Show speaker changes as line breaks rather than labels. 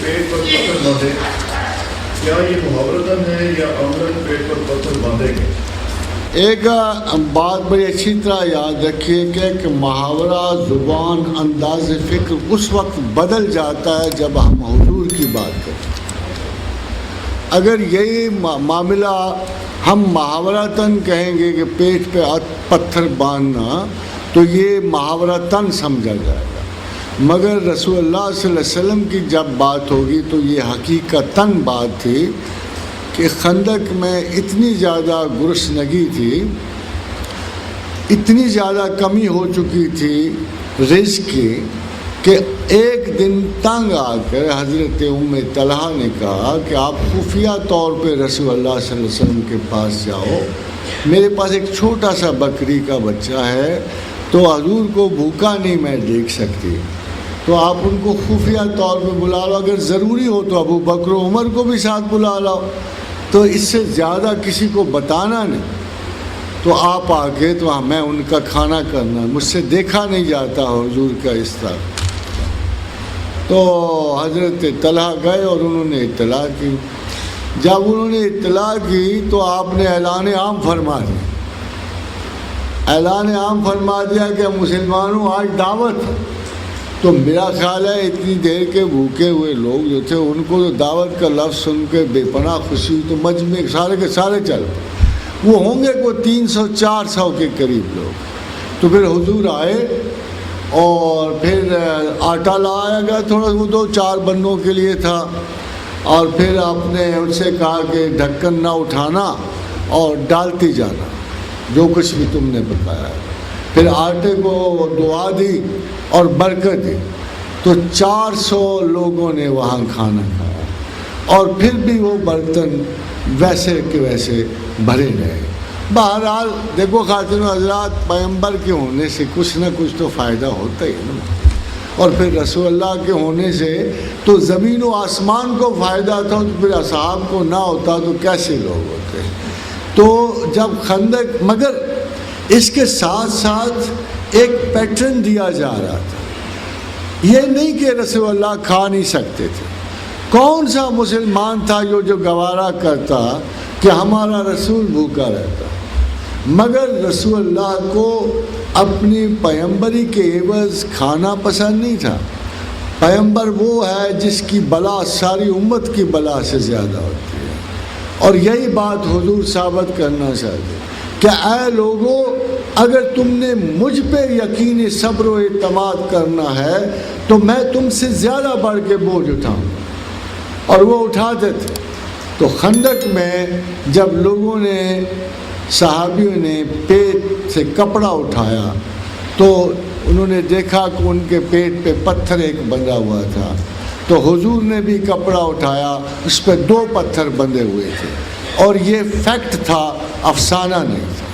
پیٹ پر پتھر باندھے، کیا یہ محاورتاً ہے یا عملاً پیٹ پر پتھر باندھے گئے؟
ایک بات بڑی اچھی طرح یاد رکھیے کہ ایک محاورہ، زبان، انداز فکر اس وقت بدل جاتا ہے جب ہم حضور کی بات کرتے ہیں۔ اگر یہی معاملہ ہم محاورتاً کہیں گے کہ پیٹ پہ پتھر باندھنا، تو یہ محاورتاً سمجھا جائے گا، مگر رسول اللہ صلی اللہ علیہ وسلم کی جب بات ہوگی تو یہ حقیقتاً بات تھی کہ خندق میں اتنی زیادہ گرسنگی تھی، اتنی زیادہ کمی ہو چکی تھی رزق کی کہ ایک دن تنگ آ کر حضرت ام طلحہ نے کہا کہ آپ خفیہ طور پہ رسول اللہ صلی اللہ علیہ وسلم کے پاس جاؤ، میرے پاس ایک چھوٹا سا بکری کا بچہ ہے، تو حضور کو بھوکا نہیں میں دیکھ سکتی، تو آپ ان کو خفیہ طور پہ بلا لو، اگر ضروری ہو تو ابو بکر و عمر کو بھی ساتھ بلا لو، تو اس سے زیادہ کسی کو بتانا نہیں، تو آپ آگے تو میں ان کا کھانا کرنا، مجھ سے دیکھا نہیں جاتا حضور کا اس طرح۔ تو حضرت طلحہ گئے اور انہوں نے اطلاع کی، جب انہوں نے اطلاع کی تو آپ نے اعلان عام فرما دیا، اعلان عام فرما دیا کہ مسلمانوں آج دعوت ہے۔ تو میرا خیال ہے اتنی دیر کے بھوکے ہوئے لوگ جو تھے ان کو تو دعوت کا لفظ سن کے بے پناہ خوشی ہوئی، تو مجمع سارے کے سارے چل پڑے، وہ ہوں گے کوئی 300-400 کے قریب لوگ۔ تو پھر حضور آئے اور پھر آٹا لایا گیا تھوڑا، وہ 2-4 بندوں کے لیے تھا، اور پھر آپ نے ان سے کہا کہ ڈھکن نہ اٹھانا اور ڈالتی جانا جو کچھ بھی تم نے بتایا، پھر آٹے کو دعا دی اور برکت دی، تو 400 لوگوں نے وہاں کھانا کھایا، اور پھر بھی وہ برتن ویسے کے ویسے بھرے رہے۔ بہرحال دیکھو خاتون حضرات، پیغمبر کے ہونے سے کچھ نہ کچھ تو فائدہ ہوتا ہی نا، اور پھر رسول اللہ کے ہونے سے تو زمین و آسمان کو فائدہ تھا، تو پھر اصحاب کو نہ ہوتا تو کیسے لوگ ہوتے۔ تو جب خندق، مگر اس کے ساتھ ساتھ ایک پیٹرن دیا جا رہا تھا، یہ نہیں کہ رسول اللہ کھا نہیں سکتے تھے، کون سا مسلمان تھا جو گوارا کرتا کہ ہمارا رسول بھوکا رہتا، مگر رسول اللہ کو اپنی پیغمبری کے عوض کھانا پسند نہیں تھا۔ پیغمبر وہ ہے جس کی بلا ساری امت کی بلا سے زیادہ ہوتی ہے، اور یہی بات حضور ثابت کرنا چاہتے کہ اے لوگوں، اگر تم نے مجھ پہ یقین صبر و اعتماد کرنا ہے تو میں تم سے زیادہ بڑھ کے بوجھ اٹھاؤں، اور وہ اٹھاتے تھے۔ تو خندق میں جب لوگوں نے، صحابیوں نے پیٹ سے کپڑا اٹھایا تو انہوں نے دیکھا کہ ان کے پیٹ پہ پتھر ایک بندھا ہوا تھا، تو حضور نے بھی کپڑا اٹھایا، اس پہ 2 پتھر بندھے ہوئے تھے، اور یہ فیکٹ تھا، افسانہ نہیں تھا۔